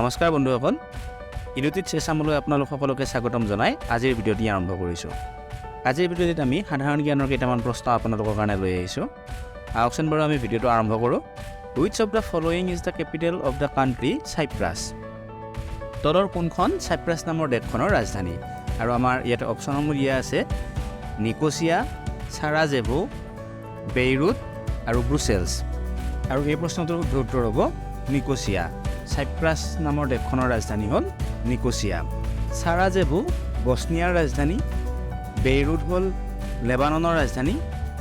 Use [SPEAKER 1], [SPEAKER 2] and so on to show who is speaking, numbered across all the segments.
[SPEAKER 1] নমস্কাৰ বন্ধুসকল ইলুটিত চেচামলৈ আপোনালোক সকলোকে স্বাগতম জনাই আজিৰ ভিডিঅ'টি আৰম্ভ কৰিছোঁ আজিৰ ভিডিঅ'টিত আমি সাধাৰণ জ্ঞানৰ কেইটামান প্ৰশ্ন আপোনালোকৰ কাৰণে লৈ আহিছোঁ আহকচোন বাৰু আমি ভিডিঅ'টো আৰম্ভ কৰোঁ Which of the following is the capital of the country Cyprus তলৰ কোনখন Cyprus নামৰ দেশখনৰ ৰাজধানী আৰু আমাৰ ইয়াত অপচনসমূহ দিয়া আছে নিকোছিয়া সাৰাজেভো বেইৰুট আৰু ব্ৰুছেলছ আৰু এই প্ৰশ্নটোৰ উত্তৰ হ'ব নিকোছিয়া সাইপ্ৰাছ নামৰ দেশখনৰ ৰাজধানী হ'ল নিকোছিয়া সাৰাজেভো বসনিয়াৰ ৰাজধানী বেইৰুট হ'ল লেবাননৰ ৰাজধানী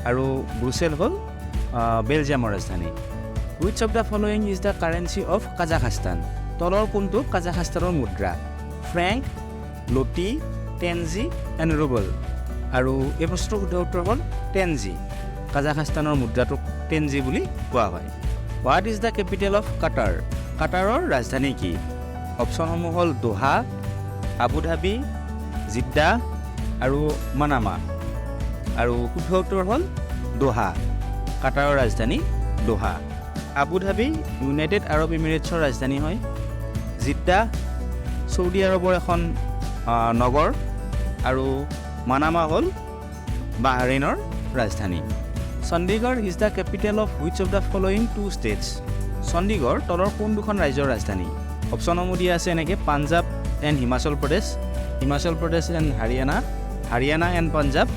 [SPEAKER 1] আৰু ব্ৰুছেল হ'ল বেলজিয়ামৰ ৰাজধানী Which of the following is the currency of Kazakhstan তলৰ কোনটো কাজাখস্তানৰ মুদ্ৰা ফ্ৰেংক লটি টেনজি এণ্ড ৰুবল আৰু এই প্ৰশ্নটোৰ উত্তৰ হ'ল টেনজি কাজাখস্তানৰ মুদ্ৰাটোক টেনজি বুলি কোৱা হয় What is the capital of Qatar কাটাৰৰ ৰাজধানী কি অপচনসমূহ হ'ল দোহা আবুধাবি জিদ্দা আৰু মানামা আৰু শুদ্ধ উত্তৰ হ'ল দোহা কাটাৰৰ ৰাজধানী দোহা আবুধাবি ইউনাইটেড আৰব এমিৰেটছৰ ৰাজধানী হয় জিদ্দা সৌদি আৰবৰ এখন নগৰ আৰু মানামা হ'ল বাহৰেইনৰ ৰাজধানী Chandigarh is the capital of which of the following two states Chandigarh তলৰ কোন দুখন ৰাজ্যৰ ৰাজধানী অপচনসমূহ দিয়া আছে এনেকৈ Punjab and Himachal Pradesh and Haryana and Punjab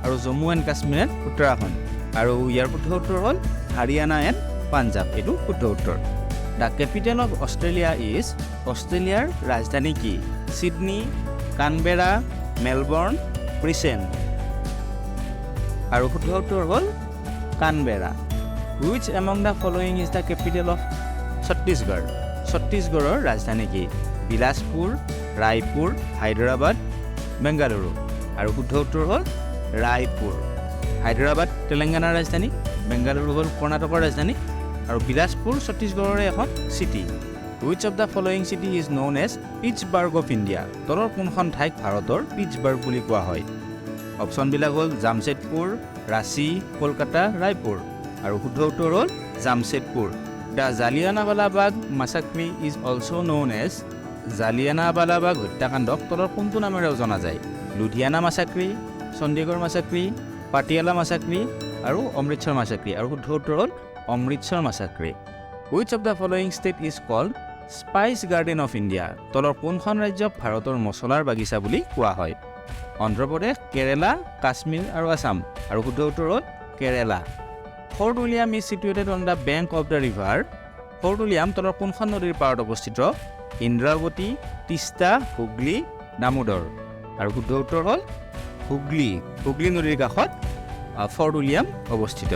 [SPEAKER 1] আৰু জম্মু এণ্ড কাশ্মীৰ এণ্ড উত্তৰাখণ্ড আৰু ইয়াৰ শুদ্ধ উত্তৰ হ'ল হাৰিয়ানা এণ্ড পাঞ্জাৱ এইটো শুদ্ধ উত্তৰ the capital of Australia is অষ্ট্ৰেলিয়াৰ ৰাজধানী কি ছিডনী কানবেৰা মেলবৰ্ণ ব্ৰিছেন আৰু শুদ্ধ উত্তৰ হ'ল Canberra Which among the following is the capital of Chhattisgarh ছত্তীশগড়ৰ ৰাজধানী কি বিলাসপুৰ ৰায়পুৰ হায়দৰাবাদ বেংগালুৰু আৰু শুদ্ধ উত্তৰ হ'ল ৰায়পুৰ হায়দৰাবাদ তেলেংগানাৰ ৰাজধানী বেংগালুৰু হ'ল কৰ্ণাটকৰ ৰাজধানী আৰু বিলাসপুৰ ছত্তীশগড়ৰে এখন city Which of the following city is known as Pittsburg of India তলৰ কোনখন ঠাইক ভাৰতৰ পিটছবাৰ্গ বুলি কোৱা হয় অপচনবিলাক হ'ল জামছেদপুৰ ৰাঁচী কলকাতা ৰায়পুৰ আৰু শুদ্ধ উত্তৰ হ'ল Jamshedpur the Jallianwala Bagh massacre is also' known as Jallianwala Bagh হত্যাকাণ্ডক তলৰ কোনটো নামেৰেও জনা যায় লুধিয়ানা মাছাক্ৰী চণ্ডীগড় মাছাক্ৰী পাটিয়ালা মাছাক্ৰী আৰু অমৃতসৰ মাছাক্ৰী আৰু শুদ্ধ উত্তৰ হ'ল Amritsar মাছাক্ৰী Which of the following state is called Spice Garden of India তলৰ কোনখন ৰাজ্যক ভাৰতৰ মছলাৰ বাগিচা বুলি কোৱা হয় অন্ধ্ৰপ্ৰদেশ কেৰেলা কাশ্মীৰ আৰু আছাম আৰু শুদ্ধ উত্তৰ হ'ল Kerala Fort William is situated on the bank of the river Fort William তলৰ কোনখন নদীৰ পাৰত অৱস্থিত ইন্দ্ৰাৱতী তিষ্টা হুগলী দামোদৰ আৰু শুদ্ধ উত্তৰ হ'ল হুগলী নদীৰ কাষত ফৰ্ট উইলিয়াম অৱস্থিত